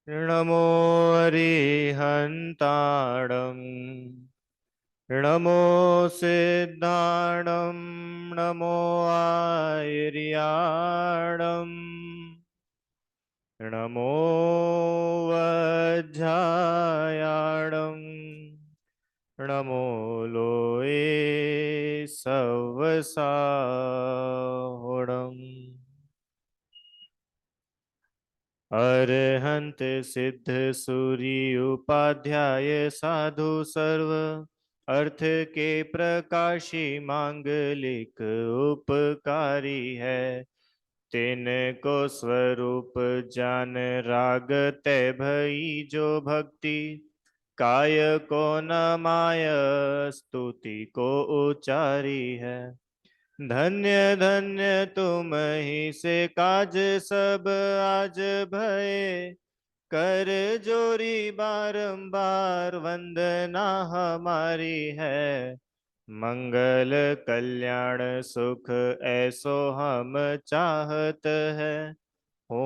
नमो अरिहन्ताणं नमो सिद्धाणं नमो आयर्याणं नमो वज्रायाणं नमो लोये सवसाहोणम् अरहंत सिद्ध सूर्य उपाध्याय साधु सर्व अर्थ के प्रकाशी मांगलिक उपकारी है। तिनको स्वरूप जान राग तय भई जो भक्ति काय को न माय स्तुति को उचारी है। धन्य धन्य तुम ही से काज सब आज भये कर जोरी बारंबार वंदना हमारी है। मंगल कल्याण सुख ऐसो हम चाहत है। हो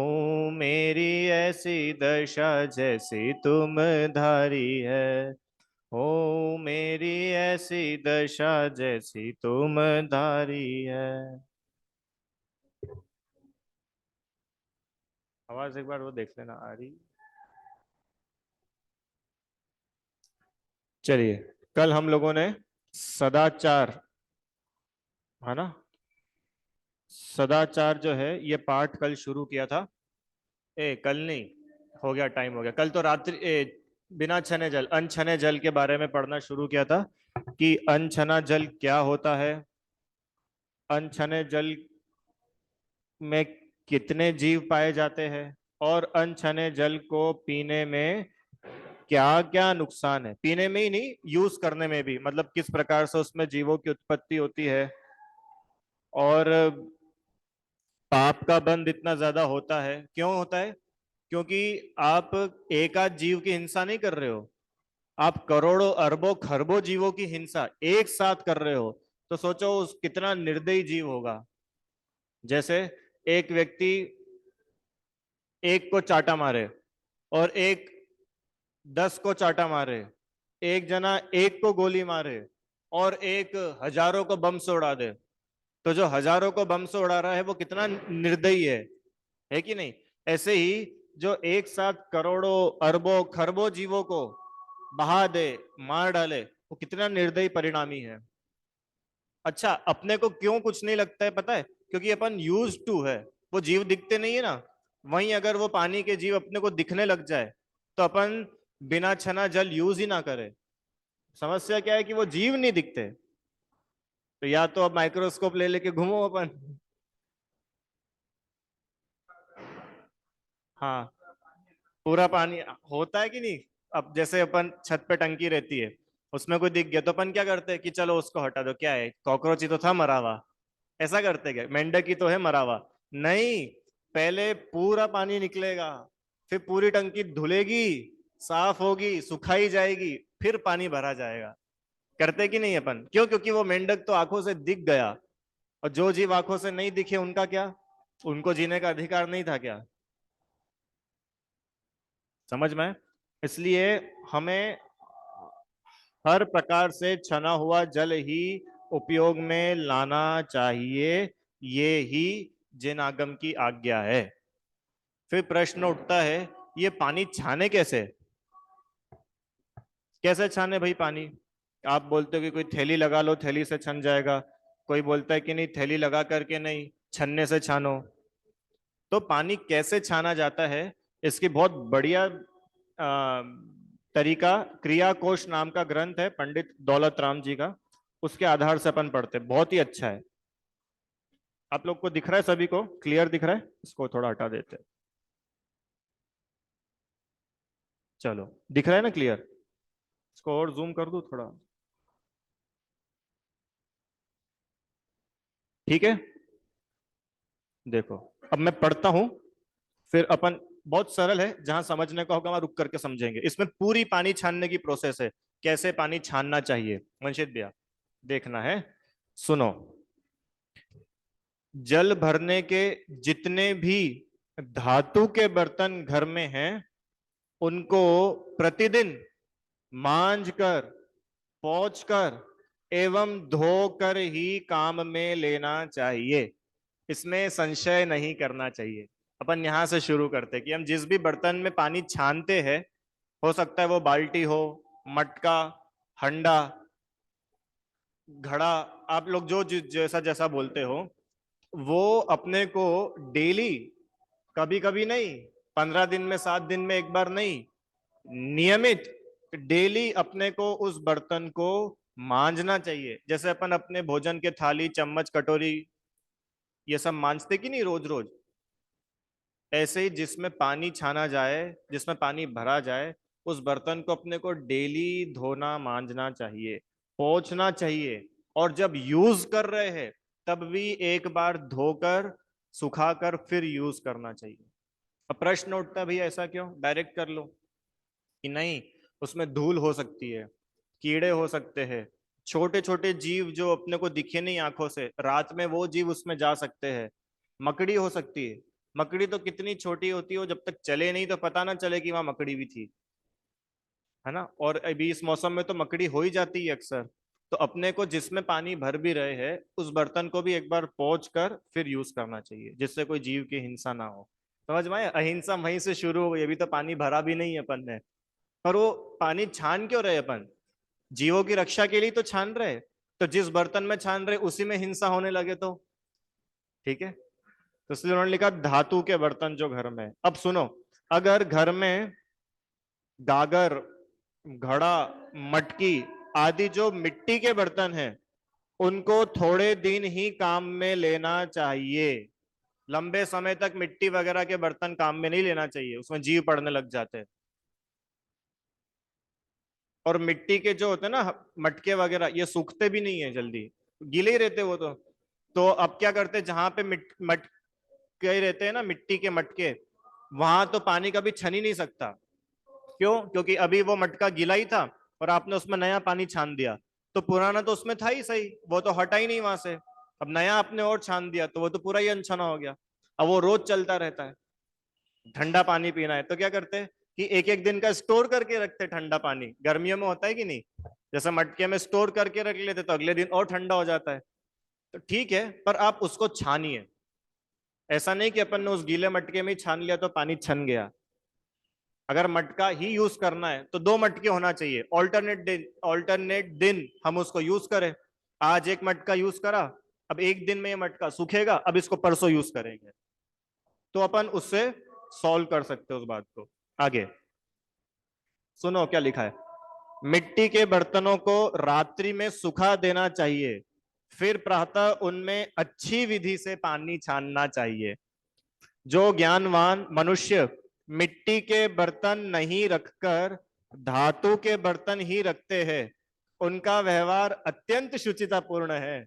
मेरी ऐसी दशा जैसी तुम धारी है। हो मेरी ऐसी दशा जैसी तुम धारी है। आवाज एक बार वो देख लेना आ रही। चलिए, कल हम लोगों ने सदाचार, है ना, सदाचार जो है ये पाठ कल शुरू किया था। कल नहीं, हो गया, टाइम हो गया। कल तो रात्रि बिना छने जल, अनछने जल के बारे में पढ़ना शुरू किया था कि अनछना जल क्या होता है, अनछने जल में कितने जीव पाए जाते हैं, और अनछने जल को पीने में क्या क्या नुकसान है। पीने में ही नहीं, यूज करने में भी, मतलब किस प्रकार से उसमें जीवों की उत्पत्ति होती है, और पाप का बंध इतना ज्यादा होता है, क्यों होता है? क्योंकि आप एक आध जीव की हिंसा नहीं कर रहे हो, आप करोड़ों अरबों खरबों जीवों की हिंसा एक साथ कर रहे हो। तो सोचो उस कितना निर्दयी जीव होगा। जैसे एक व्यक्ति एक को चाटा मारे, और एक 10 को चाटा मारे, एक जना एक को गोली मारे, और एक हजारों को बम से उड़ा दे, तो जो हजारों को बम से उड़ा रहा है वो कितना निर्दयी है कि नहीं? ऐसे ही जो एक साथ करोड़ों अरबों खरबों जीवों को बहा दे, मार डाले, वो कितना निर्दयी परिणामी है। अच्छा, अपने को क्यों कुछ नहीं लगता है पता है? क्योंकि अपन यूज टू है। वो जीव दिखते नहीं है ना। वहीं अगर वो पानी के जीव अपने को दिखने लग जाए तो अपन बिना छना जल यूज ही ना करें। समस्या क्या है कि वो जीव नहीं दिखते, तो या तो अब माइक्रोस्कोप ले लेके घूमो अपन। हाँ, पूरा पानी होता है कि नहीं? अब जैसे अपन छत पे टंकी रहती है, उसमें कोई दिख गया तो अपन क्या करते हैं कि चलो उसको हटा दो, क्या है, कॉकरोच ही तो था मरा हुआ। ऐसा करते क्या? मेंढक ही तो है मरा हुआ। नहीं, पहले पूरा पानी निकलेगा, फिर पूरी टंकी धुलेगी, साफ होगी, सुखाई जाएगी, फिर पानी भरा जाएगा। करते कि नहीं अपन? क्यों? क्योंकि वो मेंढक तो आंखों से दिख गया, और जो जीव आंखों से नहीं दिखे उनका क्या? उनको जीने का अधिकार नहीं था क्या? समझ में? इसलिए हमें हर प्रकार से छना हुआ जल ही उपयोग में लाना चाहिए। ये ही जिन आगम की आज्ञा है। फिर प्रश्न उठता है, ये पानी छाने कैसे? कैसे छाने भाई पानी? आप बोलते हो कि कोई थैली लगा लो, थैली से छन जाएगा। कोई बोलता है कि नहीं, थैली लगा करके नहीं, छन्ने से छानो। तो पानी कैसे छाना जाता है, इसकी बहुत बढ़िया तरीका क्रिया कोश नाम का ग्रंथ है पंडित दौलत राम जी का, उसके आधार से अपन पढ़ते हैं, बहुत ही अच्छा है। आप लोग को दिख रहा है? सभी को क्लियर दिख रहा है? इसको थोड़ा हटा देते हैं। चलो, दिख रहा है ना क्लियर? इसको और जूम कर दूं थोड़ा? ठीक है। देखो, अब मैं पढ़ता हूं, फिर अपन, बहुत सरल है, जहां समझने का होगा वहां रुक करके समझेंगे। इसमें पूरी पानी छानने की प्रोसेस है, कैसे पानी छानना चाहिए। मंशित भैया, देखना है, सुनो। जल भरने के जितने भी धातु के बर्तन घर में हैं, उनको प्रतिदिन मांज कर, पोंछ कर एवं धोकर ही काम में लेना चाहिए। इसमें संशय नहीं करना चाहिए। अपन यहां से शुरू करते कि हम जिस भी बर्तन में पानी छानते हैं, हो सकता है वो बाल्टी हो, मटका, हंडा, घड़ा, आप लोग जो जैसा जैसा बोलते हो, वो अपने को डेली, कभी कभी नहीं, 15 दिन में, 7 दिन में एक बार नहीं, नियमित डेली अपने को उस बर्तन को मांजना चाहिए। जैसे अपन अपने भोजन के थाली, चम्मच, कटोरी, ये सब मांजते कि नहीं रोज रोज, ऐसे ही जिसमें पानी छाना जाए, जिसमें पानी भरा जाए, उस बर्तन को अपने को डेली धोना, मांजना चाहिए, पोंछना चाहिए। और जब यूज कर रहे हैं तब भी एक बार धोकर, सुखाकर फिर यूज करना चाहिए। अब प्रश्न उठता, भैया ऐसा क्यों, डायरेक्ट कर लो? कि नहीं, उसमें धूल हो सकती है, कीड़े हो सकते हैं, छोटे छोटे जीव जो अपने को दिखे नहीं आंखों से, रात में वो जीव उसमें जा सकते हैं। मकड़ी हो सकती है। मकड़ी तो कितनी छोटी होती है, वो जब तक चले नहीं तो पता ना चले कि वहां मकड़ी भी थी, है ना। और अभी इस मौसम में तो मकड़ी हो ही जाती है अक्सर। तो अपने को जिसमें पानी भर भी रहे हैं, उस बर्तन को भी एक बार पोंछ कर फिर यूज करना चाहिए, जिससे कोई जीव की हिंसा ना हो। समझ में आया? अहिंसा वहीं से शुरू हो गई। अभी तो पानी भरा भी नहीं है अपन ने, पर वो पानी छान क्यों रहे अपन? जीवों की रक्षा के लिए तो छान रहे। तो जिस बर्तन में छान रहे उसी में हिंसा होने लगे तो ठीक है। तो इसलिए उन्होंने लिखा धातु के बर्तन जो घर में। अब सुनो, अगर घर में गागर, घड़ा, मटकी आदि जो मिट्टी के बर्तन हैं, उनको थोड़े दिन ही काम में लेना चाहिए। लंबे समय तक मिट्टी वगैरह के बर्तन काम में नहीं लेना चाहिए, उसमें जीव पड़ने लग जाते हैं। और मिट्टी के जो होते हैं ना मटके वगैरह, ये सूखते भी नहीं है जल्दी, गीले ही रहते वो तो अब क्या करते हैं, जहां पे मटके रहते हैं ना, मिट्टी के मटके, वहां तो पानी कभी छन ही नहीं सकता। क्यों? क्योंकि अभी वो मटका गीला ही था और आपने उसमें नया पानी छान दिया, तो पुराना तो उसमें था ही सही, वो तो हटा ही नहीं वहां से। अब नया आपने और छान दिया तो वो तो पूरा ही अनछना हो गया। अब वो रोज चलता रहता है। ठंडा पानी पीना है तो क्या करते हैं कि एक एक दिन का स्टोर करके रखते, ठंडा पानी गर्मियों में होता है कि नहीं, जैसे मटके में स्टोर करके रख लेते तो अगले दिन और ठंडा हो जाता है। तो ठीक है, पर आप उसको छानिए। ऐसा नहीं कि अपन ने उस गीले मटके में ही छान लिया तो पानी छन गया। अगर मटका ही यूज करना है तो 2 मटके होना चाहिए, ऑल्टरनेट दिन हम उसको यूज करें। आज एक मटका यूज करा, अब एक दिन में ये मटका सूखेगा, अब इसको परसों यूज करेंगे, तो अपन उससे सॉल्व कर सकते हैं उस बात को। आगे सुनो क्या लिखा है। मिट्टी के बर्तनों को रात्रि में सुखा देना चाहिए, फिर प्रातः उनमें अच्छी विधि से पानी छानना चाहिए। जो ज्ञानवान मनुष्य मिट्टी के बर्तन नहीं रखकर धातु के बर्तन ही रखते हैं, उनका व्यवहार अत्यंत शुचितापूर्ण है।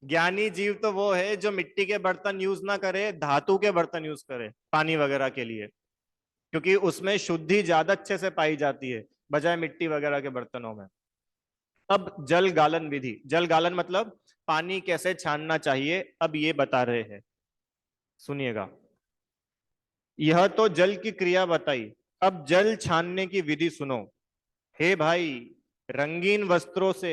ज्ञानी जीव तो वो है जो मिट्टी के बर्तन यूज ना करे, धातु के बर्तन यूज करे पानी वगैरह के लिए, क्योंकि उसमें शुद्धि ज्यादा अच्छे से पाई जाती है बजाय मिट्टी वगैरह के बर्तनों में। अब जल गालन विधि, जल गालन मतलब पानी कैसे छानना चाहिए, अब ये बता रहे हैं, सुनिएगा। यह तो जल की क्रिया बताई, अब जल छानने की विधि सुनो। हे भाई, रंगीन वस्त्रों से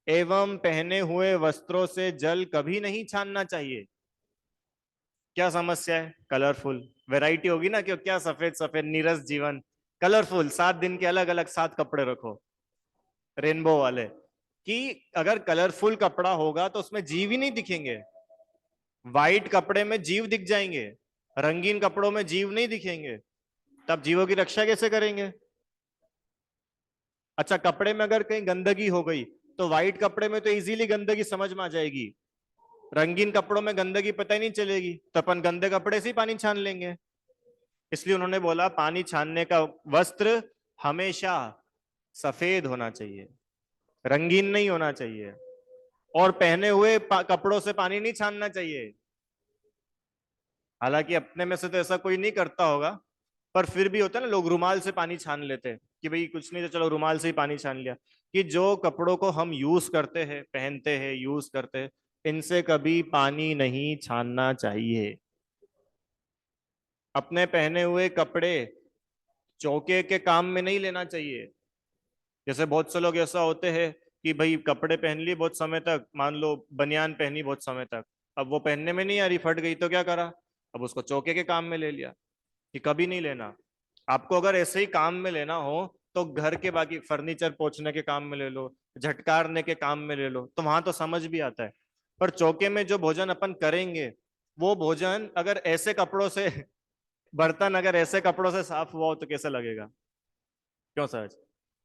एवं पहने हुए वस्त्रों से जल कभी नहीं छानना चाहिए। क्या समस्या है? कलरफुल वैरायटी होगी ना, क्यों? क्या सफेद सफेद नीरस जीवन, कलरफुल 7 दिन के अलग अलग 7 कपड़े रखो, रेनबो वाले। कि अगर कलरफुल कपड़ा होगा तो उसमें जीव ही नहीं दिखेंगे। व्हाइट कपड़े में जीव दिख जाएंगे, रंगीन कपड़ों में जीव नहीं दिखेंगे, तब जीवों की रक्षा कैसे करेंगे? अच्छा, कपड़े में अगर कहीं गंदगी हो गई तो व्हाइट कपड़े में तो इजीली गंदगी समझ में आ जाएगी, रंगीन कपड़ों में गंदगी पता ही नहीं चलेगी, तो अपन गंदे कपड़े से ही पानी छान लेंगे। इसलिए उन्होंने बोला पानी छानने का वस्त्र हमेशा सफेद होना चाहिए, रंगीन नहीं होना चाहिए, और पहने हुए कपड़ों से पानी नहीं छानना चाहिए। हालांकि अपने में से तो ऐसा कोई नहीं करता होगा, पर फिर भी होता है ना, लोग रुमाल से पानी छान लेते हैं कि भाई कुछ नहीं तो चलो रुमाल से ही पानी छान लिया। कि जो कपड़ों को हम यूज करते हैं, पहनते हैं, यूज करते हैं, इनसे कभी पानी नहीं छानना चाहिए। अपने पहने हुए कपड़े चौके के काम में नहीं लेना चाहिए। जैसे बहुत से लोग ऐसा होते हैं कि भाई कपड़े पहन लिए बहुत समय तक, मान लो बनियान पहनी बहुत समय तक, अब वो पहनने में नहीं आ रही, फट गई, तो क्या करा, अब उसको चौके के काम में ले लिया। कि कभी नहीं लेना। आपको अगर ऐसे ही काम में लेना हो तो घर के बाकी फर्नीचर पोंछने के काम में ले लो, झटकारने के काम में ले लो, तो वहां तो समझ भी आता है। पर चौके में जो भोजन अपन करेंगे, वो भोजन अगर ऐसे कपड़ों से बर्तन अगर ऐसे कपड़ों से साफ हुआ हो तो कैसा लगेगा? क्यों सर?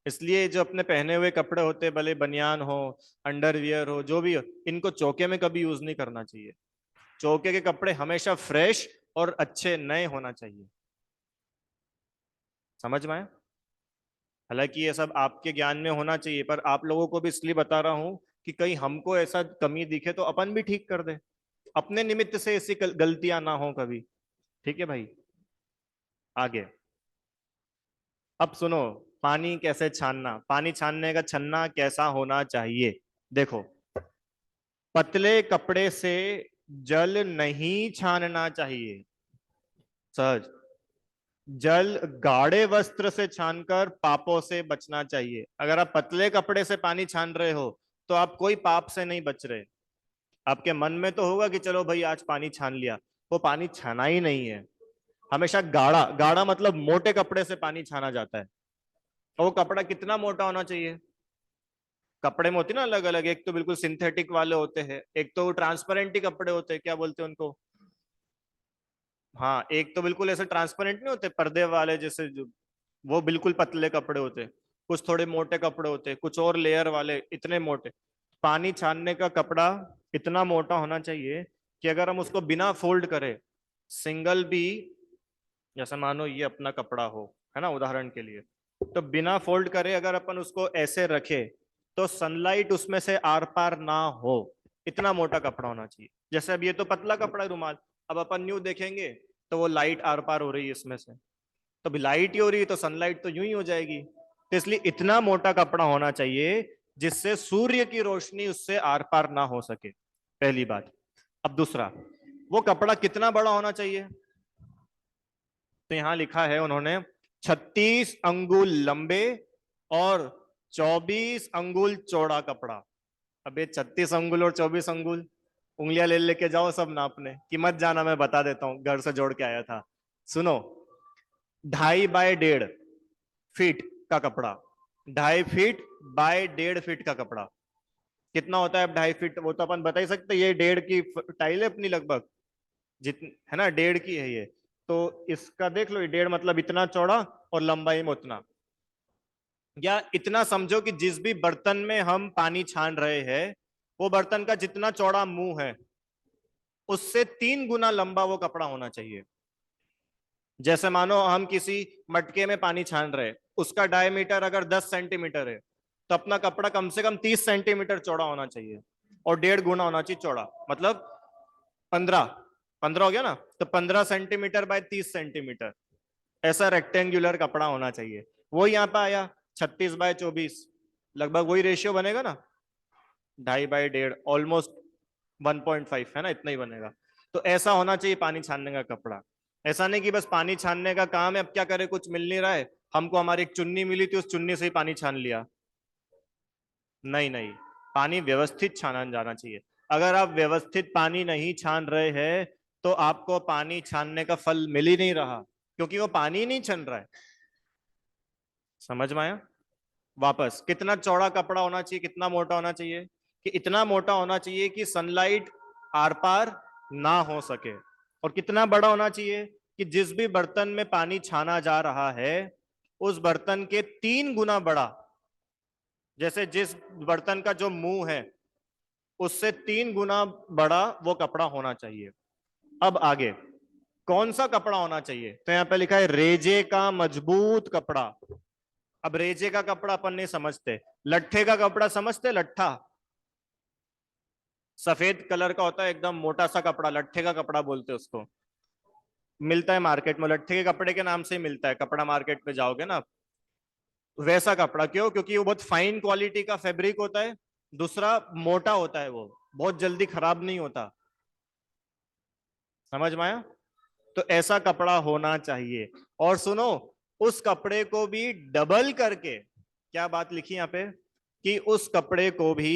इसलिए जो अपने पहने हुए कपड़े होते हैं, भले बनियान हो, अंडरवियर हो, जो भी हो, इनको चौके में कभी यूज नहीं करना चाहिए। चौके के कपड़े हमेशा फ्रेश और अच्छे नए होना चाहिए। समझ में आया? हालांकि ये सब आपके ज्ञान में होना चाहिए, पर आप लोगों को भी इसलिए बता रहा हूं कि कहीं हमको ऐसा कमी दिखे तो अपन भी ठीक कर दे, अपने निमित्त से ऐसी गलतियां ना हो कभी। ठीक है भाई? आगे अब सुनो, पानी कैसे छानना, पानी छानने का छन्ना कैसा होना चाहिए। देखो, पतले कपड़े से जल नहीं छानना चाहिए। सहज। जल गाढ़े वस्त्र से छानकर पापों से बचना चाहिए। अगर आप पतले कपड़े से पानी छान रहे हो तो आप कोई पाप से नहीं बच रहे। आपके मन में तो होगा कि चलो भाई आज पानी छान लिया, वो पानी छाना ही नहीं है। हमेशा गाढ़ा, गाढ़ा मतलब मोटे कपड़े से पानी छाना जाता है। और वो कपड़ा कितना मोटा होना चाहिए? कपड़े में होती ना अलग अलग, एक तो बिल्कुल सिंथेटिक वाले होते हैं, एक तो ट्रांसपेरेंट ही कपड़े होते हैं, क्या बोलते हैं उनको? हाँ, एक तो बिल्कुल ऐसे ट्रांसपेरेंट नहीं होते पर्दे वाले जैसे, जो वो बिल्कुल पतले कपड़े होते, कुछ थोड़े मोटे कपड़े होते, कुछ और लेयर वाले इतने मोटे। पानी छानने का कपड़ा इतना मोटा होना चाहिए कि अगर हम उसको बिना फोल्ड करे, सिंगल भी, जैसे मानो ये अपना कपड़ा हो, है ना, उदाहरण के लिए, तो बिना फोल्ड करे अगर अपन उसको ऐसे रखे तो सनलाइट उसमें से आर पार ना हो, इतना मोटा कपड़ा होना चाहिए। जैसे अब ये तो पतला कपड़ा है, रुमाल, अब अपन न्यू देखेंगे तो वो लाइट आर पार हो रही है इसमें से, तो भी लाइट ही हो रही है तो सनलाइट तो यूं ही हो जाएगी। तो इसलिए इतना मोटा कपड़ा होना चाहिए जिससे सूर्य की रोशनी उससे आर पार ना हो सके, पहली बात। अब दूसरा, वो कपड़ा कितना बड़ा होना चाहिए? तो यहां लिखा है उन्होंने 36 अंगुल लंबे और 24 अंगुल चौड़ा कपड़ा। अब ये 36 अंगुल और 24 अंगुल, उंगलियां ले लेके जाओ सब नापने कि मत जाना, मैं बता देता हूं, घर से जोड़ के आया था। सुनो, 2.5 बाय 1.5 फीट का कपड़ा, 2.5 फीट बाय 1.5 फीट का कपड़ा कितना होता है? अब 2.5 फीट वो तो अपन बता ही सकते, ये 1.5 की टाइल है अपनी लगभग, जितनी है ना, 1.5 की है ये। तो इसका देख लो, ये 1.5 मतलब इतना चौड़ा और लंबाई में उतना। या इतना समझो कि जिस भी बर्तन में हम पानी छान रहे हैं, वो बर्तन का जितना चौड़ा मुंह है उससे 3 गुना लंबा वो कपड़ा होना चाहिए। जैसे मानो हम किसी मटके में पानी छान रहे, उसका डायमीटर अगर 10 सेंटीमीटर है, तो अपना कपड़ा कम से कम 30 सेंटीमीटर चौड़ा होना चाहिए और 1.5 गुना होना चाहिए चौड़ा, मतलब 15, 15 हो गया ना, तो 15 सेंटीमीटर बाय 30 सेंटीमीटर, ऐसा रेक्टेंगुलर कपड़ा होना चाहिए। वो यहाँ पे आया 36 बाय 24, लगभग वही रेशियो बनेगा ना, 2.5 बाय 1.5, ऑलमोस्ट 1.5, है ना, इतना ही बनेगा। तो ऐसा होना चाहिए पानी छानने का कपड़ा। ऐसा नहीं कि बस पानी छानने का काम है, अब क्या करें, कुछ मिल नहीं रहा है, हमको हमारी एक चुन्नी मिली थी, उस चुन्नी से ही पानी छान लिया। नहीं नहीं, पानी व्यवस्थित छाना जाना चाहिए। अगर आप व्यवस्थित पानी नहीं छान रहे हैं तो आपको पानी छानने का फल मिल ही नहीं रहा, क्योंकि वो पानी ही नहीं छन रहा है। समझ में आया? वापस, कितना चौड़ा कपड़ा होना चाहिए, कितना मोटा होना चाहिए? कि इतना मोटा होना चाहिए कि सनलाइट आर पार ना हो सके। और कितना बड़ा होना चाहिए? कि जिस भी बर्तन में पानी छाना जा रहा है उस बर्तन के 3 गुना बड़ा, जैसे जिस बर्तन का जो मुंह है उससे 3 गुना बड़ा वो कपड़ा होना चाहिए। अब आगे, कौन सा कपड़ा होना चाहिए? तो यहां पे लिखा है रेजे का मजबूत कपड़ा। अब रेजे का कपड़ा अपन नहीं समझते, लट्ठे का कपड़ा समझते? लट्ठा सफेद कलर का होता है, एकदम मोटा सा कपड़ा, लट्ठे का कपड़ा बोलते हैं उसको, मिलता है मार्केट में, लट्ठे के कपड़े के नाम से ही मिलता है, कपड़ा मार्केट में जाओगे ना। वैसा कपड़ा, क्यों? क्योंकि वो बहुत फाइन क्वालिटी का फैब्रिक होता है, दूसरा मोटा होता है, वो बहुत जल्दी खराब नहीं होता। समझ में आया? तो ऐसा कपड़ा होना चाहिए। और सुनो, उस कपड़े को भी डबल करके, क्या बात लिखी यहाँ पे, कि उस कपड़े को भी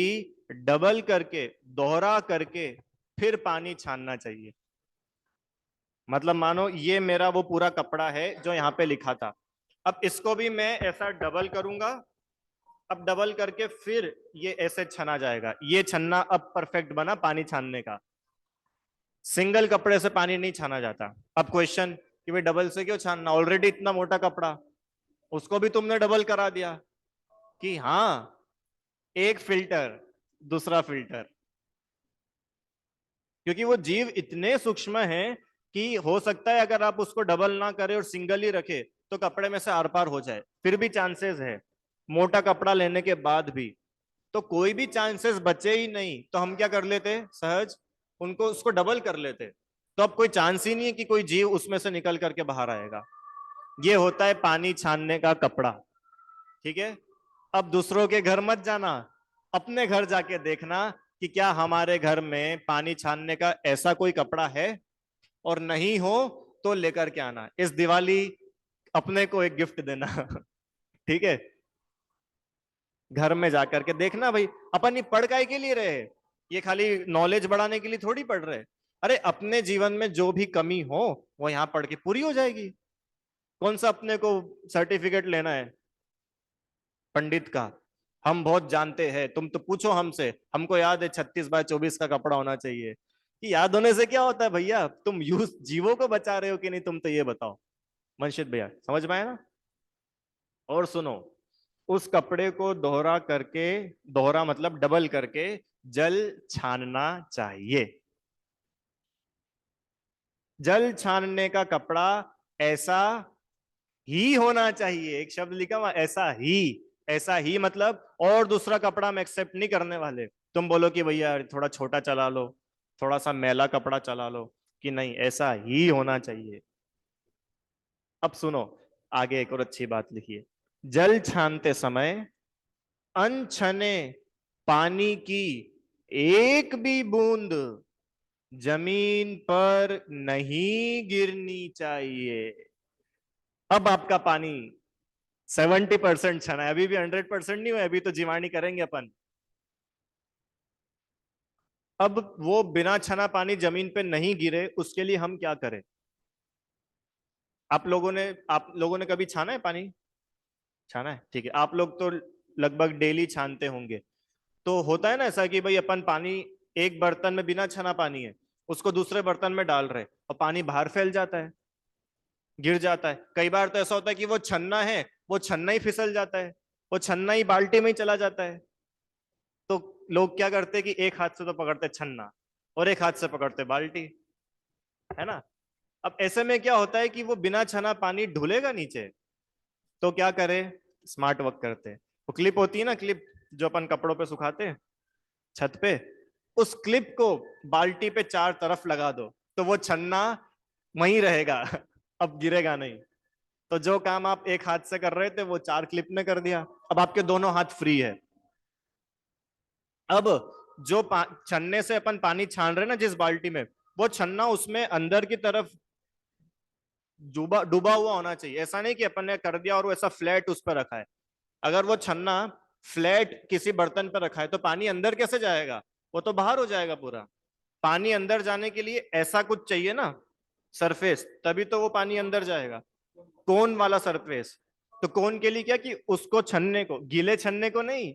डबल करके, दोहरा करके फिर पानी छानना चाहिए। मतलब मानो ये मेरा वो पूरा कपड़ा है जो यहाँ पे लिखा था, अब इसको भी मैं ऐसा डबल करूंगा, अब डबल करके फिर ये ऐसे छना जाएगा। ये छन्ना अब परफेक्ट बना पानी छानने का। सिंगल कपड़े से पानी नहीं छाना जाता। अब क्वेश्चन कि भाई डबल से क्यों छानना, ऑलरेडी इतना मोटा कपड़ा, उसको भी तुमने डबल करा दिया। कि हाँ, एक फिल्टर दूसरा फिल्टर, क्योंकि वो जीव इतने सूक्ष्म हैं कि हो सकता है अगर आप उसको डबल ना करें और सिंगल ही रखे तो कपड़े में से आर पार हो जाए, फिर भी चांसेस है। मोटा कपड़ा लेने के बाद भी तो कोई भी चांसेस बचे ही नहीं, तो हम क्या कर लेते सहज, उनको उसको डबल कर लेते। तो अब कोई चांस ही नहीं है कि कोई जीव उसमें से निकल करके बाहर आएगा। ये होता है पानी छानने का कपड़ा। ठीक है, अब दूसरों के घर मत जाना, अपने घर जाके देखना कि क्या हमारे घर में पानी छानने का ऐसा कोई कपड़ा है, और नहीं हो तो लेकर के आना। इस दिवाली अपने को एक गिफ्ट देना। ठीक है, घर में जाकर के देखना भाई, अपन ये पढ़ काय के लिए रहे, ये खाली नॉलेज बढ़ाने के लिए थोड़ी पढ़ रहे। अरे अपने जीवन में जो भी कमी हो वो यहाँ पढ़ के पूरी हो जाएगी। कौन सा अपने को सर्टिफिकेट लेना है पंडित का, हम बहुत जानते हैं, तुम तो पूछो हमसे, हमको याद है 36x24 का कपड़ा होना चाहिए। कि याद होने से क्या होता है भैया, तुम यूज जीवों को बचा रहे हो कि नहीं, तुम तो ये बताओ। मनशित भैया समझ में आया ना। और सुनो, उस कपड़े को दोहरा करके, दोहरा मतलब डबल करके जल छानना चाहिए। जल छानने का कपड़ा ऐसा ही होना चाहिए, एक शब्द लिखा हुआ ऐसा ही। ऐसा ही मतलब और दूसरा कपड़ा हम एक्सेप्ट नहीं करने वाले। तुम बोलो कि भैया थोड़ा छोटा चला लो, थोड़ा सा मैला कपड़ा चला लो, कि नहीं ऐसा ही होना चाहिए। अब सुनो, आगे एक और अच्छी बात लिखिए। जल छानते समय अनछने पानी की एक भी बूंद जमीन पर नहीं गिरनी चाहिए। अब आपका पानी 70% छना है, अभी भी 100% नहीं हुआ, अभी तो जीवानी करेंगे अपन। अब वो बिना छना पानी जमीन पे नहीं गिरे उसके लिए हम क्या करें। आप लोगों ने कभी छाना है पानी, छाना है, ठीक है, आप लोग तो लगभग डेली छानते होंगे। तो होता है ना ऐसा कि भाई अपन पानी, एक बर्तन में बिना छना पानी है, उसको दूसरे बर्तन में डाल रहे और पानी बाहर फैल जाता है, गिर जाता है। कई बार तो ऐसा होता है कि वो छन्ना है, वो छन्ना ही फिसल जाता है, वो छन्ना ही बाल्टी में ही चला जाता है। तो लोग क्या करते हैं कि एक हाथ से तो पकड़ते छन्ना और एक हाथ से पकड़ते बाल्टी, है ना। अब ऐसे में क्या होता है कि वो बिना छना पानी ढुलेगा नीचे, तो क्या करे, स्मार्ट वर्क करते हैं। वो क्लिप होती है ना, क्लिप जो अपन कपड़ों पे सुखाते हैं छत पे, उस क्लिप को बाल्टी पे चार तरफ लगा दो, तो वो छन्ना वहीं रहेगा। अब गिरेगा नहीं। तो जो काम आप एक हाथ से कर रहे थे वो चार क्लिप में कर दिया, अब आपके दोनों हाथ फ्री है। अब जो छन्ने से अपन पानी छान रहे हैं ना जिस बाल्टी में, वो छन्ना उसमें अंदर की तरफ डूबा डूबा हुआ होना चाहिए। ऐसा नहीं कि अपन ने कर दिया और वो ऐसा फ्लैट उस पर रखा है। अगर वो छन्ना फ्लैट किसी बर्तन पर रखा है तो पानी अंदर कैसे जाएगा, वो तो बाहर हो जाएगा पूरा। पानी अंदर जाने के लिए ऐसा कुछ चाहिए ना, सरफेस, तभी तो वो पानी अंदर जाएगा। कोन वाला सरफेस। तो कोन के लिए क्या कि उसको छन्ने को, गीले छन्ने को नहीं,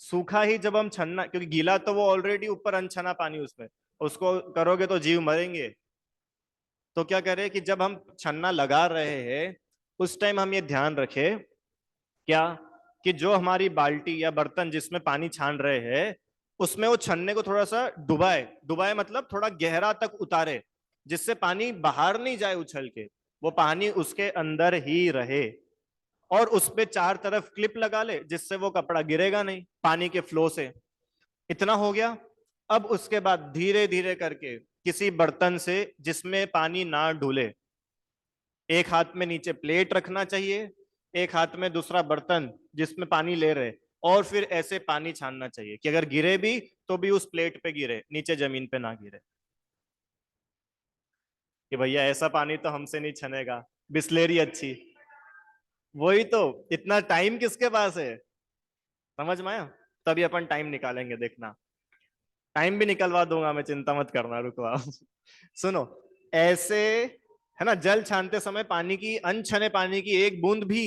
सूखा ही जब हम छन्ना, क्योंकि गीला तो वो ऑलरेडी ऊपर अनछना पानी उसमें, उसको करोगे तो जीव मरेंगे। तो क्या करें कि जब हम छन्ना लगा रहे हैं उस टाइम हम ये ध्यान रखें, क्या, कि जो हमारी बाल्टी या बर्तन जिसमें पानी छान रहे हैं उसमें वो छन्ने को थोड़ा सा डुबाए, डुबाए मतलब थोड़ा गहरा तक उतारे, जिससे पानी बाहर नहीं जाए उछल के, वो पानी उसके अंदर ही रहे। और उस पे चार तरफ क्लिप लगा ले जिससे वो कपड़ा गिरेगा नहीं पानी के फ्लो से। इतना हो गया। अब उसके बाद धीरे धीरे करके किसी बर्तन से जिसमें पानी ना डूले, एक हाथ में नीचे प्लेट रखना चाहिए, एक हाथ में दूसरा बर्तन जिसमें पानी ले रहे, और फिर ऐसे पानी छानना चाहिए कि अगर गिरे भी तो भी उस प्लेट पे गिरे, नीचे जमीन पे ना गिरे। कि भैया ऐसा पानी तो हमसे नहीं छनेगा, बिस्लेरी अच्छी। वही तो, इतना टाइम किसके पास है? समझ में आया? तभी अपन टाइम निकालेंगे, देखना। टाइम भी निकलवा दूंगा मैं, चिंता मत करना, रुको आप। सुनो, ऐसे है ना, जल छानते समय पानी की, अनछने पानी की एक बूंद भी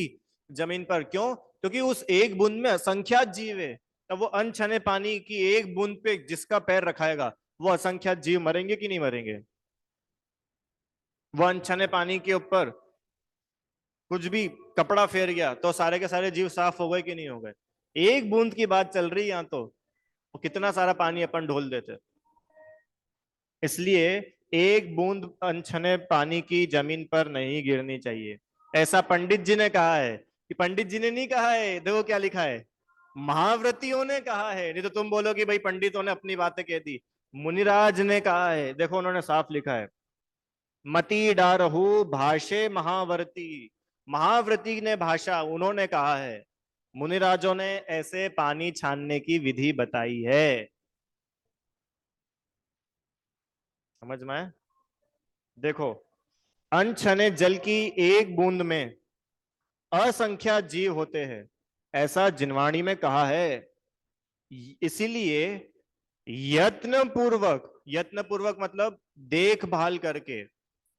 जमीन पर, क्यों? क्योंकि उस एक बूंद में असंख्यात जीव है। तब वो अनछने पानी की एक बूंद पे जिसका पैर रखाएगा, वो असंख्यात जीव मरेंगे कि नहीं मरेंगे? वो अनछने पानी के ऊपर कुछ भी कपड़ा फेर गया तो सारे के सारे जीव साफ हो गए कि नहीं हो गए? एक बूंद की बात चल रही है यहाँ तो, कितना सारा पानी अपन ढोल देते। इसलिए एक बूंद अनछने पानी की जमीन पर नहीं गिरनी चाहिए, ऐसा पंडित जी ने कहा है। कि पंडित जी ने नहीं कहा है, देखो क्या लिखा है, महाव्रतियों ने कहा है। नहीं तो तुम बोलो कि भाई पंडितों ने अपनी बातें कह दी। मुनिराज ने कहा है, देखो उन्होंने साफ लिखा है, मति डारहु भाषे महावर्ती। महाव्रती ने भाषा, उन्होंने कहा है, मुनिराजों ने ऐसे पानी छानने की विधि बताई है। समझ में आया? देखो, अनछने जल की एक बूंद में असंख्यात जीव होते हैं, ऐसा जिनवाणी में कहा है। इसीलिए यत्न पूर्वक मतलब देखभाल करके,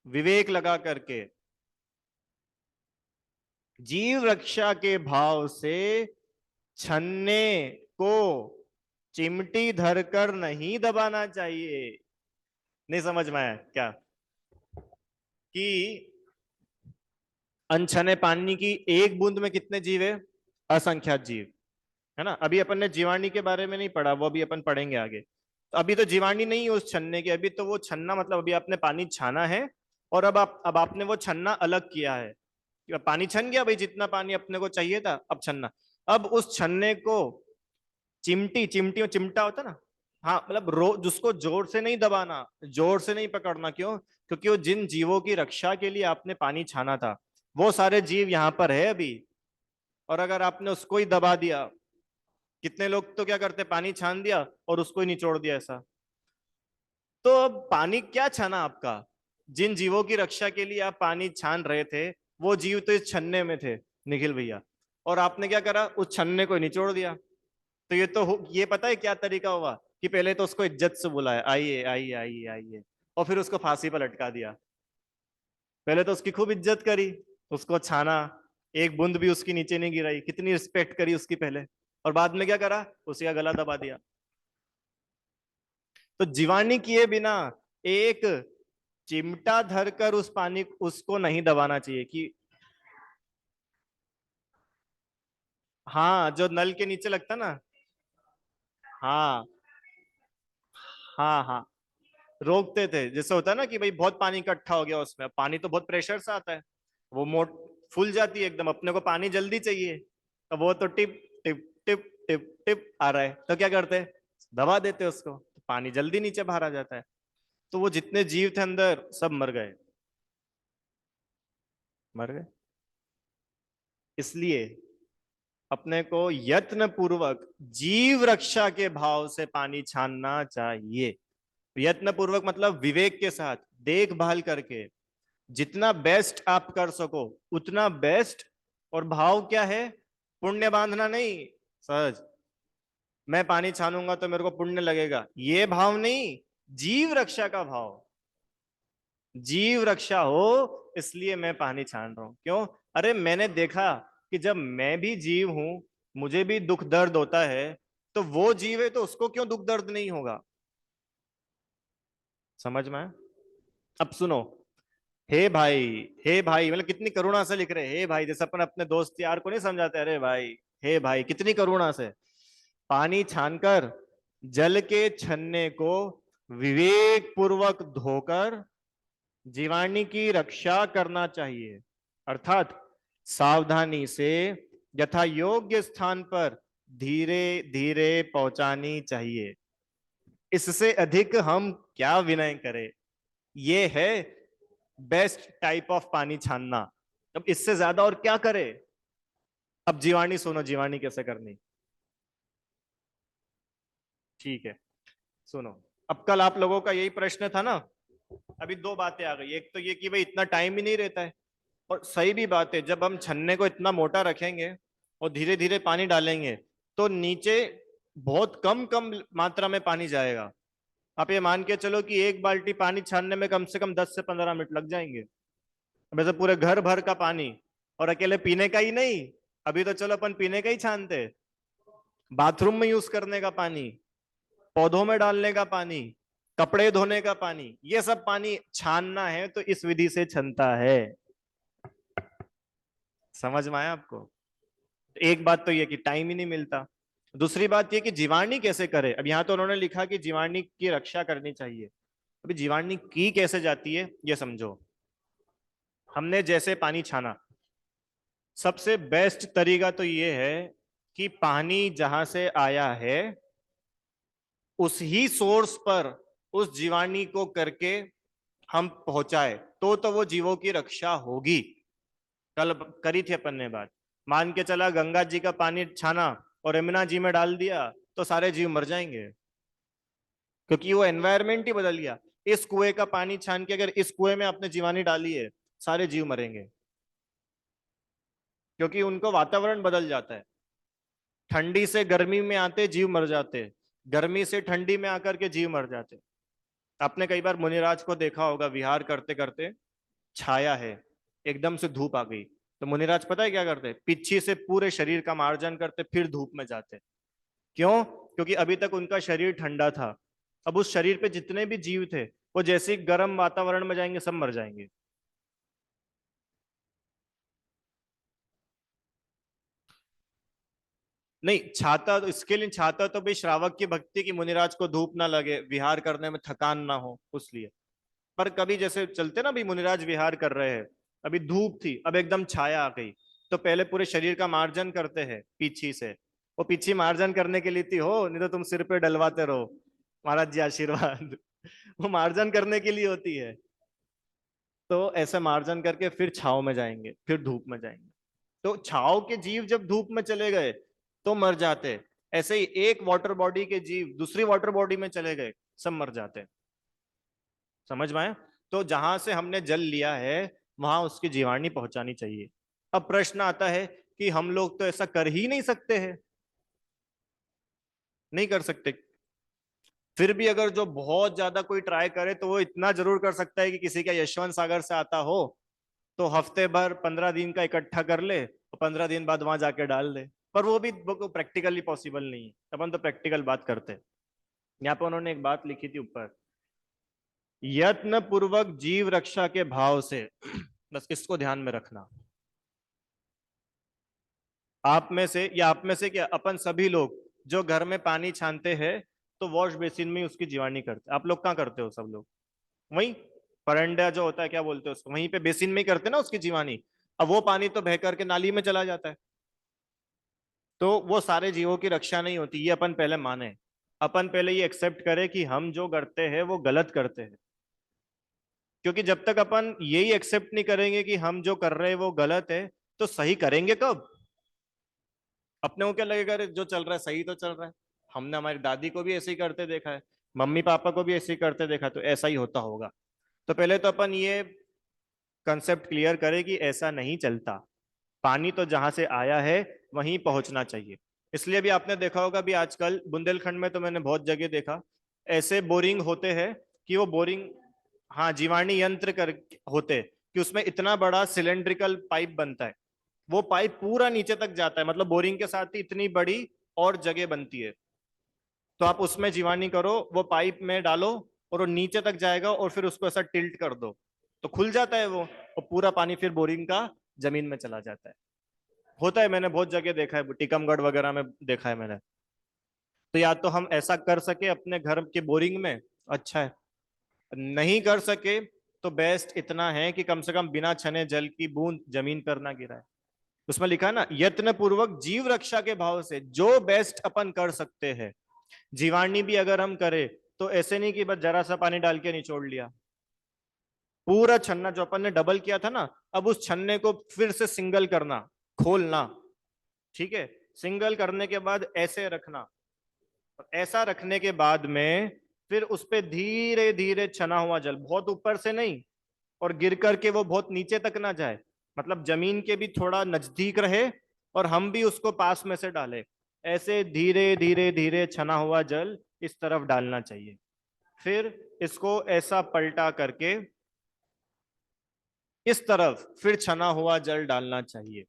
विवेक लगा करके, जीव रक्षा के भाव से छन्ने को चिमटी धरकर नहीं दबाना चाहिए। नहीं समझ में आया क्या? कि अनछने पानी की एक बूंद में कितने जीव है? असंख्यात जीव, है ना। अभी अपन ने जीवाणी के बारे में नहीं पढ़ा, वो अभी अपन पढ़ेंगे आगे। तो अभी तो जीवाणी नहीं है उस छन्ने की, अभी तो वो छन्ना मतलब अभी आपने पानी छाना है, और अब आपने वो छन्ना अलग किया है। पानी छन गया भाई, जितना पानी अपने को चाहिए था, अब छन्ना। अब उस छन्ने को चिमटी में चिमटा होता ना, हाँ मतलब जिसको जोर से नहीं दबाना, जोर से नहीं पकड़ना, क्यों? क्योंकि वो जिन जीवों की रक्षा के लिए आपने पानी छाना था, वो सारे जीव यहाँ पर है अभी। और अगर आपने उसको ही दबा दिया, कितने लोग तो क्या करते, पानी छान दिया और उसको ही निचोड़ दिया ऐसा। तो अब पानी क्या छाना आपका? जिन जीवों की रक्षा के लिए आप पानी छान रहे थे, वो जीव तो इस छन्ने में थे, निखिल भैया। और आपने क्या करा, उस छन्ने को ही निचोड़ दिया। तो ये पता है क्या तरीका हुआ? कि पहले तो उसको इज्जत से बुलाया, आइए आइए आइए आइए, और फिर उसको फांसी पर लटका दिया। पहले तो उसकी खूब इज्जत करी, उसको छाना, एक बूंद भी उसकी नीचे नहीं गिराई, कितनी रिस्पेक्ट करी उसकी पहले। और बाद में क्या करा, उसी का गला दबा दिया। तो जीवानी किए बिना एक चिमटा धरकर उस पानी उसको नहीं दबाना चाहिए कि, हाँ जो नल के नीचे लगता ना, हाँ हाँ हाँ, रोकते थे। जैसे होता है ना कि भाई बहुत पानी इकट्ठा हो गया उसमें, पानी तो बहुत प्रेशर से आता है, वो मोट फूल जाती है एकदम, अपने को पानी जल्दी चाहिए, तो वो तो टिप टिप टिप टिप टिप आ रहा है, तो क्या करते, दबा देते उसको, तो पानी जल्दी नीचे बाहर आ जाता है। तो वो जितने जीव थे अंदर सब मर गए, मर गए। इसलिए अपने को यत्न पूर्वक जीव रक्षा के भाव से पानी छानना चाहिए। यत्न पूर्वक मतलब विवेक के साथ, देखभाल करके, जितना बेस्ट आप कर सको उतना बेस्ट। और भाव क्या है? पुण्य बांधना नहीं, सहज मैं पानी छानूंगा तो मेरे को पुण्य लगेगा, ये भाव नहीं। जीव रक्षा का भाव, जीव रक्षा हो इसलिए मैं पानी छान रहा हूं, क्यों? अरे मैंने देखा कि जब मैं भी जीव हूं, मुझे भी दुख दर्द होता है, तो वो जीव है तो उसको क्यों दुख दर्द नहीं होगा? समझ में आया? अब सुनो, हे भाई, हे भाई मतलब कितनी करुणा से लिख रहे, हे भाई, जैसे अपन अपने दोस्त यार को नहीं समझाते, अरे भाई, हे भाई, कितनी करुणा से। पानी छानकर जल के छन्ने को विवेक पूर्वक धोकर जीवाणु की रक्षा करना चाहिए, अर्थात सावधानी से यथा योग्य स्थान पर धीरे धीरे पहुंचानी चाहिए। इससे अधिक हम क्या विनय करें? ये है बेस्ट टाइप ऑफ पानी छानना। अब इससे ज्यादा और क्या करे? अब जीवानी सुनो, जीवानी कैसे करनी, ठीक है? सुनो, अब कल आप लोगों का यही प्रश्न था ना। अभी दो बातें आ गई, एक तो ये कि भाई इतना टाइम ही नहीं रहता है, और सही भी बात है, जब हम छन्ने को इतना मोटा रखेंगे और धीरे धीरे पानी डालेंगे तो नीचे बहुत कम कम मात्रा में पानी जाएगा। आप ये मान के चलो कि एक बाल्टी पानी छानने में कम से कम 10 से 15 मिनट लग जाएंगे। वैसे पूरे घर भर का पानी, और अकेले पीने का ही नहीं, अभी तो चलो अपन पीने का ही छानते, बाथरूम में यूज करने का पानी, पौधों में डालने का पानी, कपड़े धोने का पानी, ये सब पानी छानना है तो इस विधि से छनता है। समझ में आया आपको? एक बात तो ये कि टाइम ही नहीं मिलता। दूसरी बात ये कि जीवाणु कैसे करे। अब यहां तो उन्होंने लिखा कि जीवाणु की रक्षा करनी चाहिए। अभी जीवाणु की कैसे जाती है ये समझो। हमने जैसे पानी छाना, सबसे बेस्ट तरीका तो ये है कि पानी जहां से आया है उस ही सोर्स पर उस जीवाणु को करके हम पहुंचाए तो वो जीवों की रक्षा होगी। कल करी थी अपन ने बात। मान के चला गंगा जी का पानी छाना और यमुना जी में डाल दिया तो सारे जीव मर जाएंगे, क्योंकि वो एनवायरमेंट ही बदल गया। इस कुएं का पानी छान के अगर इस कुएं में आपने जीवाणु डाली है, सारे जीव मरेंगे, क्योंकि उनको वातावरण बदल जाता है। ठंडी से गर्मी में आते जीव मर जाते, गर्मी से ठंडी में आकर के जीव मर जाते। आपने कई बार मुनिराज को देखा होगा, विहार करते करते छाया है, एकदम से धूप आ गई, तो मुनिराज पता है क्या करते? पीछे से पूरे शरीर का मार्जन करते फिर धूप में जाते। क्यों? क्योंकि अभी तक उनका शरीर ठंडा था। अब उस शरीर पे जितने भी जीव थे वो जैसे ही गर्म वातावरण में जाएंगे सब मर जाएंगे। नहीं छाता तो इसके लिए, छाता तो भाई श्रावक की भक्ति की, मुनिराज को धूप ना लगे, विहार करने में थकान ना हो उसलिए। पर कभी जैसे चलते ना, भी मुनिराज विहार कर रहे हैं, अभी धूप थी अब एकदम छाया आ गई, तो पहले पूरे शरीर का मार्जन करते हैं पीछे से। वो पीछे मार्जन करने के लिए थी हो, नहीं तो तुम सिर पे डलवाते रहो महाराज जी आशीर्वाद। वो मार्जन करने के लिए होती है। तो ऐसे मार्जन करके फिर छाव में जाएंगे, फिर धूप में जाएंगे। तो छाव के जीव जब धूप में चले गए तो मर जाते। ऐसे ही एक वाटर बॉडी के जीव दूसरी वाटर बॉडी में चले गए, सब मर जाते। समझ में आया? तो जहां से हमने जल लिया है वहां उसकी जीवाणु पहुंचानी चाहिए। अब प्रश्न आता है कि हम लोग तो ऐसा कर ही नहीं सकते हैं, नहीं कर सकते। फिर भी अगर जो बहुत ज्यादा कोई ट्राई करे तो वो इतना जरूर कर सकता है कि किसी का यशवंत सागर से आता हो तो हफ्ते भर 15 दिन का इकट्ठा कर ले और 15 दिन बाद वहां जाके डाल दे। पर वो भी प्रैक्टिकली पॉसिबल नहीं है, अपन तो प्रैक्टिकल बात करते हैं। यहाँ पे उन्होंने एक बात लिखी थी ऊपर, यत्न पूर्वक जीव रक्षा के भाव से। बस इसको ध्यान में रखना। आप में से या आप में से क्या, अपन सभी लोग जो घर में पानी छानते हैं तो वॉश बेसिन में ही उसकी जीवानी करते हैं। आप लोग कहाँ करते हो? सब लोग वहीं परंडा जो होता है क्या बोलते हैं उसको, वहीं पे बेसिन में ही करते हैं ना उसकी जीवानी। अब वो पानी तो बह करके नाली में चला जाता है, तो वो सारे जीवों की रक्षा नहीं होती, ये अपन पहले माने। अपन पहले ये एक्सेप्ट करें कि हम जो करते हैं वो गलत करते हैं। क्योंकि जब तक अपन यही एक्सेप्ट नहीं करेंगे कि हम जो कर रहे हैं वो गलत है, तो सही करेंगे कब? अपने को क्या लगेगा अरे जो चल रहा है सही तो चल रहा है, हमने हमारी दादी को भी ऐसे ही करते देखा है, मम्मी पापा को भी ऐसे ही करते देखा, तो ऐसा ही होता होगा। तो पहले तो अपन ये कंसेप्ट क्लियर करें कि ऐसा नहीं चलता। पानी तो जहां से आया है वहीं पहुंचना चाहिए। इसलिए भी आपने देखा होगा भी आजकल बुंदेलखंड में तो मैंने बहुत जगह देखा, ऐसे बोरिंग होते हैं कि वो बोरिंग, हाँ जीवाणु यंत्र कर होते कि उसमें इतना बड़ा सिलेंड्रिकल पाइप बनता है, वो पाइप पूरा नीचे तक जाता है, मतलब बोरिंग के साथ ही इतनी बड़ी और जगह बनती है। तो आप उसमें जीवानी करो, वो पाइप में डालो और वो नीचे तक जाएगा और फिर उसको ऐसा टिल्ट कर दो तो खुल जाता है वो, और पूरा पानी फिर बोरिंग का जमीन में चला जाता है। होता है, मैंने बहुत जगह देखा है, टीकमगढ़ वगैरह में देखा है मैंने। तो या तो हम ऐसा कर सके अपने घर के बोरिंग में, अच्छा है। नहीं कर सके तो बेस्ट इतना है कि कम से कम बिना छने जल की बूंद जमीन पर ना गिराए। उसमें लिखा है ना, यत्न पूर्वक जीव रक्षा के भाव से जो बेस्ट अपन कर सकते हैं। जीवाणु भी अगर हम करें तो ऐसे नहीं कि बस जरा सा पानी डाल के निचोड़ लिया, पूरा छन्ना जो अपन ने डबल किया था ना, अब उस छन्ने को फिर से सिंगल करना, खोलना, ठीक है। सिंगल करने के बाद ऐसे रखना, और ऐसा रखने के बाद में फिर उस पे धीरे धीरे छना हुआ जल, बहुत ऊपर से नहीं और गिर करके वो बहुत नीचे तक ना जाए, मतलब जमीन के भी थोड़ा नजदीक रहे और हम भी उसको पास में से डालें। ऐसे धीरे धीरे धीरे छना हुआ जल इस तरफ डालना चाहिए। फिर इसको ऐसा पलटा करके इस तरफ फिर छना हुआ जल डालना चाहिए।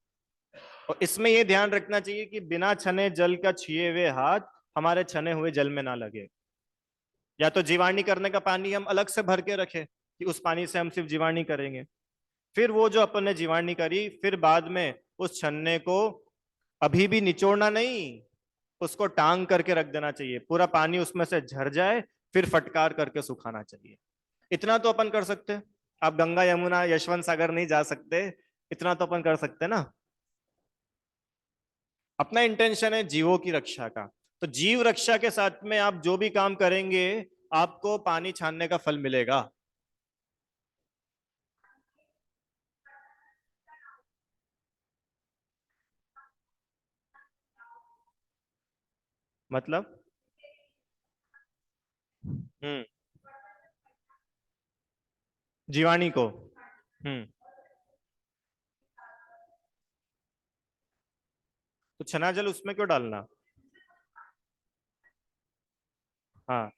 और इसमें यह ध्यान रखना चाहिए कि बिना छने जल का छुए हुए हाथ हमारे छने हुए जल में ना लगे। या तो जीवाणी करने का पानी हम अलग से भर के रखें कि उस पानी से हम सिर्फ जीवाणी करेंगे। फिर वो जो अपन ने जीवाणी करी, फिर बाद में उस छन्ने को अभी भी निचोड़ना नहीं, उसको टांग करके रख देना चाहिए, पूरा पानी उसमें से झर जाए, फिर फटकार करके सुखाना चाहिए। इतना तो अपन कर सकते हैं। आप गंगा यमुना यशवंत सागर नहीं जा सकते, इतना तो अपन कर सकते हैं ना। अपना इंटेंशन है जीवों की रक्षा का, तो जीव रक्षा के साथ में आप जो भी काम करेंगे आपको पानी छानने का फल मिलेगा। मतलब हम्म, जीवाणी को। हम्म। तो छना जल उसमें क्यों डालना? हाँ।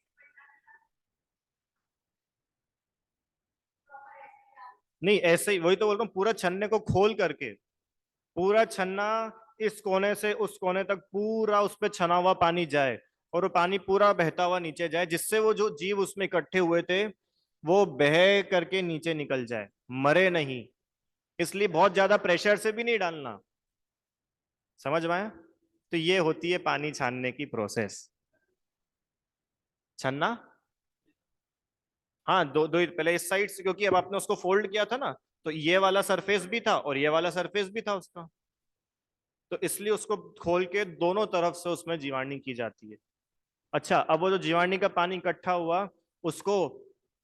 नहीं, ऐसे ही, वही तो बोल रहा हूँ, पूरा छन्ने को खोल करके, पूरा छन्ना इस कोने से उस कोने तक पूरा उस पे छना हुआ पानी जाए, और वो पानी पूरा बहता हुआ नीचे जाए, जिससे वो जो जीव उसमें इकट्ठे हुए थे वो बह करके नीचे निकल जाए, मरे नहीं। इसलिए बहुत ज्यादा प्रेशर से भी नहीं डालना। समझ में आया? तो ये होती है पानी छानने की प्रोसेस। छन्ना, हाँ, दो दो ही पहले इस साइड से, क्योंकि अब आपने उसको फोल्ड किया था ना, तो ये वाला सरफेस भी था और ये वाला सरफेस भी था उसका, तो इसलिए उसको खोल के दोनों तरफ से उसमें जीवाणु की जाती है। अच्छा, अब वो जो जीवाणु का पानी इकट्ठा हुआ, उसको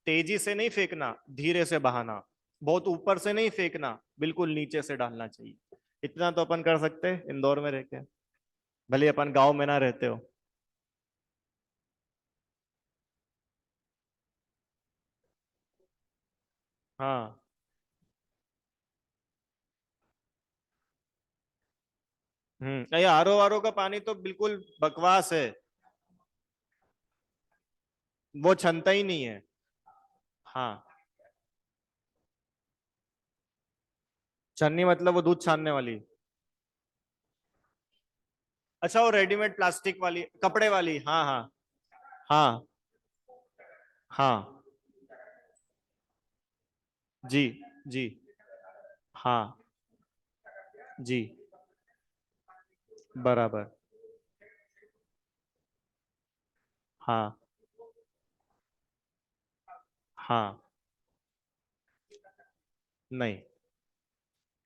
तेजी से नहीं फेंकना, धीरे से बहाना, बहुत ऊपर से नहीं फेंकना, बिल्कुल नीचे से डालना चाहिए। इतना तो अपन कर सकते हैं इंदौर में रह के, भले अपन गांव में ना रहते हो। हाँ। ये आरओ आरओ का पानी तो बिल्कुल बकवास है, वो छनता ही नहीं है। हाँ। छन्नी मतलब वो दूध छानने वाली? अच्छा, वो रेडीमेड प्लास्टिक वाली, कपड़े वाली, हाँ हाँ। हाँ हाँ। जी जी। हाँ जी। बराबर। हाँ हाँ। नहीं,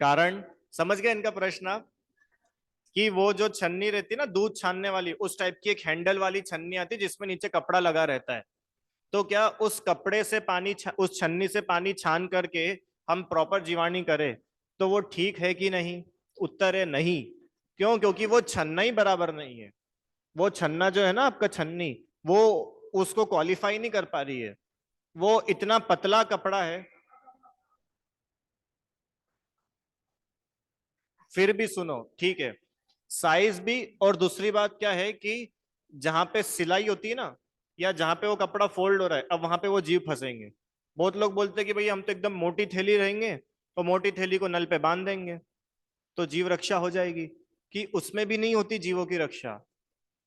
कारण समझ गए इनका प्रश्न आप? कि वो जो छन्नी रहती है ना दूध छानने वाली, उस टाइप की एक हैंडल वाली छन्नी आती है जिसमें नीचे कपड़ा लगा रहता है। तो क्या उस कपड़े से पानी उस छन्नी से पानी छान करके हम प्रॉपर जीवाणी करें तो वो ठीक है कि नहीं? उत्तर है नहीं। क्यों? क्योंकि वो छन्ना ही बराबर नहीं है। वो छन्ना जो है ना आपका छन्नी, वो उसको क्वालिफाई नहीं कर पा रही है, वो इतना पतला कपड़ा है। फिर भी सुनो, ठीक है, साइज भी, और दूसरी बात क्या है कि जहां पे सिलाई होती है ना, या जहां पे वो कपड़ा फोल्ड हो रहा है, अब वहां पे वो जीव फंसेंगे। बहुत लोग बोलते हैं कि भाई हम तो एकदम मोटी थैली रहेंगे, तो मोटी थैली को नल पे बांध देंगे तो जीव रक्षा हो जाएगी। कि उसमें भी नहीं होती जीवों की रक्षा।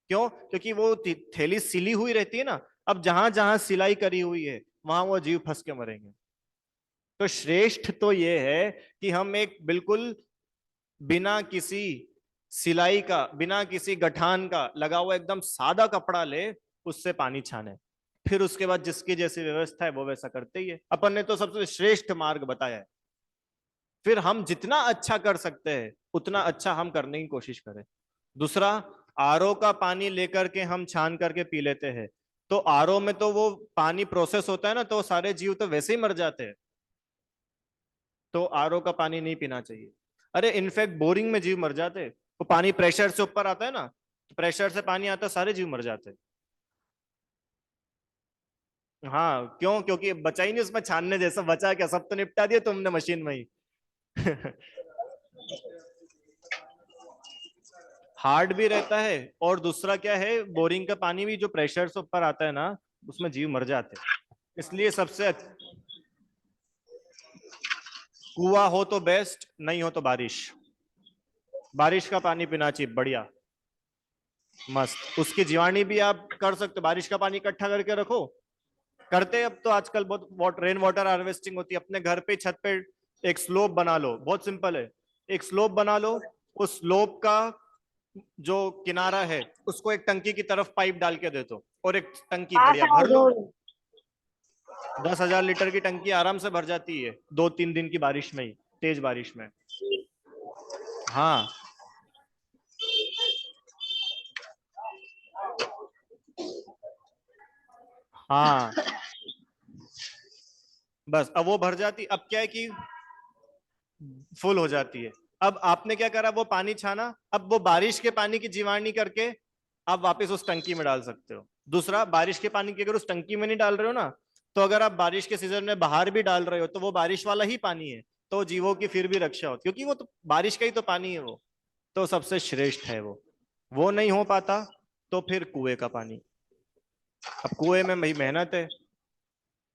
क्यों? क्योंकि वो थैली सिली हुई रहती है ना, अब जहां जहां सिलाई करी हुई है वहां वो जीव फंस के मरेंगे। तो श्रेष्ठ तो ये है कि हम एक बिल्कुल बिना किसी सिलाई का, बिना किसी गठान का लगा हुआ एकदम सादा कपड़ा ले, उससे पानी छाने, फिर उसके बाद जिसकी जैसी व्यवस्था है वो वैसा करते ही है। अपन ने तो सबसे श्रेष्ठ मार्ग बताया है। फिर हम जितना अच्छा कर सकते हैं उतना अच्छा हम करने की कोशिश करें। दूसरा, आरओ का पानी लेकर के हम छान करके पी लेते हैं, तो आरओ में तो वो पानी प्रोसेस होता है ना, तो सारे जीव तो वैसे ही मर जाते हैं। तो आरओ का पानी नहीं पीना चाहिए। अरे इनफैक्ट बोरिंग में जीव मर जाते हैं। वो पानी प्रेशर से ऊपर आता है ना, तो प्रेशर से पानी आता है, सारे जीव मर जाते हैं। हाँ, क्यों? क्योंकि बचा ही नहीं उसमें छानने जैसा, बचा क्या? सब तो निपटा दिया तुमने मशीन में ही। हार्ड भी रहता है, और दूसरा क्या है, बोरिंग का पानी भी जो प्रेशर से ऊपर आता है ना, उसमें जीव मर जाते हैं। इसलिए कुआं हो तो बेस्ट, नहीं हो तो बारिश। बारिश का पानी पीना चाहिए, बढ़िया मस्त। उसकी जीवाणी भी आप कर सकते हो, बारिश का पानी इकट्ठा करके रखो। करते हैं अब तो आजकल बहुत रेन वाटर हार्वेस्टिंग होती है अपने घर पे, छत पे एक स्लोप बना लो, बहुत सिंपल है। एक स्लोप बना लो, उस स्लोप का जो किनारा है उसको एक टंकी की तरफ पाइप डाल के दे दो, और एक टंकी हाँ बढ़िया हाँ भर लो। वो 10,000 लीटर की टंकी आराम से भर जाती है 2-3 दिन की बारिश में ही, तेज बारिश में। हाँ हाँ, बस अब वो भर जाती। अब क्या है कि फुल हो जाती है। अब आपने क्या करा, वो पानी छाना, अब वो बारिश के पानी की जीवाणी करके आप वापस उस टंकी में डाल सकते हो। दूसरा, बारिश के पानी की अगर उस टंकी में नहीं डाल रहे हो ना, तो अगर आप बारिश के सीजन में बाहर भी डाल रहे हो तो वो बारिश वाला ही पानी है, तो जीवों की फिर भी रक्षा होती है, क्योंकि वो तो बारिश का ही तो पानी है वो। तो सबसे श्रेष्ठ है वो नहीं हो पाता तो फिर कुएं का पानी। अब कुएं में भाई मेहनत है,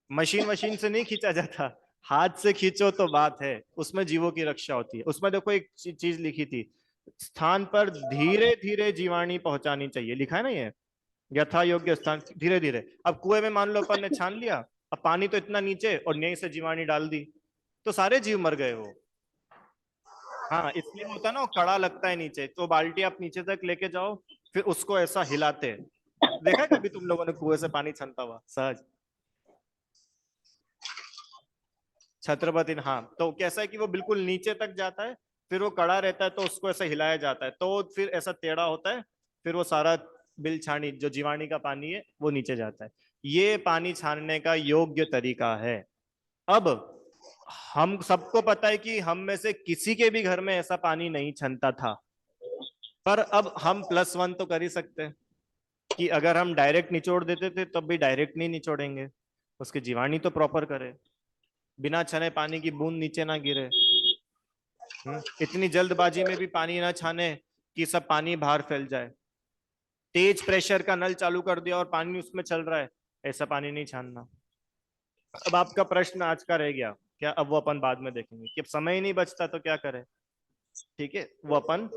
मशीन मशीन से नहीं खींचा जाता, हाथ से खींचो तो बात है, उसमें जीवों की रक्षा होती है। उसमें देखो एक चीज लिखी थी, स्थान पर धीरे धीरे जीवाणी पहुंचानी चाहिए, लिखा है ना ये, यथा योग्य स्थान धीरे धीरे। अब कुएं में मान लो अपन ने छान लिया, अब पानी तो इतना नीचे, और नीचे से जीवाणी डाल दी, तो सारे जीव मर गए वो। हाँ, इसलिए होता है ना, वो कड़ा लगता है नीचे, तो बाल्टी आप नीचे तक लेके जाओ, फिर उसको ऐसा हिलाते हैं। देखा है कभी तुम लोगों ने कुएं से पानी छानता हुआ सहज? छत्रपति, हाँ, तो कैसा है कि वो बिल्कुल नीचे तक जाता है, फिर वो कड़ा रहता है तो उसको ऐसा हिलाया जाता है, तो फिर ऐसा टेढ़ा होता है, फिर वो सारा बिल छानी जो जीवाणी का पानी है वो नीचे जाता है। ये पानी छानने का योग्य तरीका है। अब हम सबको पता है कि हम में से किसी के भी घर में ऐसा पानी नहीं छनता था, पर अब हम +1 तो कर ही सकते हैं कि अगर हम डायरेक्ट निचोड़ देते थे तब भी डायरेक्ट नहीं निचोड़ेंगे, उसकी जीवाणी तो प्रॉपर करे, बिना छने पानी की बूंद नीचे ना गिरे। इतनी जल्दबाजी में भी पानी ना छाने कि सब पानी बाहर फैल जाए। तेज प्रेशर का नल चालू कर दिया और पानी उसमें चल रहा है, ऐसा पानी नहीं छानना। अब आपका प्रश्न आज का रह गया क्या, अब वो अपन बाद में देखेंगे कि अब समय ही नहीं बचता तो क्या करें। ठीक है, वो अपन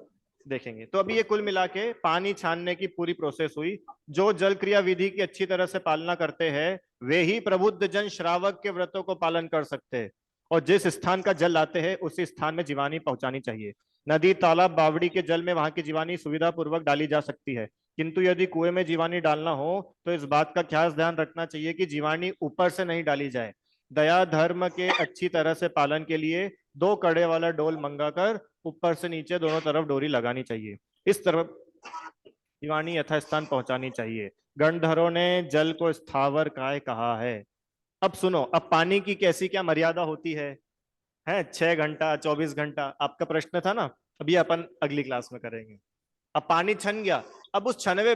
देखेंगे। तो अभी ये कुल मिला के पानी छानने की पूरी प्रोसेस हुई। जो जल क्रिया विधि की अच्छी तरह से पालना करते हैं वे ही प्रबुद्ध जन श्रावक के व्रतों को पालन कर सकते हैं, और जिस स्थान का जल लाते हैं उसी स्थान में जीवानी पहुंचानी चाहिए। नदी, तालाब, बावड़ी के जल में वहां की जीवानी सुविधा पूर्वक डाली जा सकती है, किंतु यदि कुएं में जीवानी डालना हो तो इस बात का खास ध्यान रखना चाहिए कि जीवानी ऊपर से नहीं डाली जाए। दया धर्म के अच्छी तरह से पालन के लिए 2 कड़े वाला डोल मंगाकर ऊपर से नीचे दोनों तरफ डोरी लगानी चाहिए, इस तरफ दीवानी यथास्थान पहुंचानी चाहिए। गणधरों ने जल को स्थावर काय कहा है। अब सुनो, अब पानी की कैसी क्या मर्यादा होती है 6 घंटा, 24 घंटा, आपका प्रश्न था ना, अब ये अपन अगली क्लास में करेंगे। अब पानी छन गया, अब उस छने हुए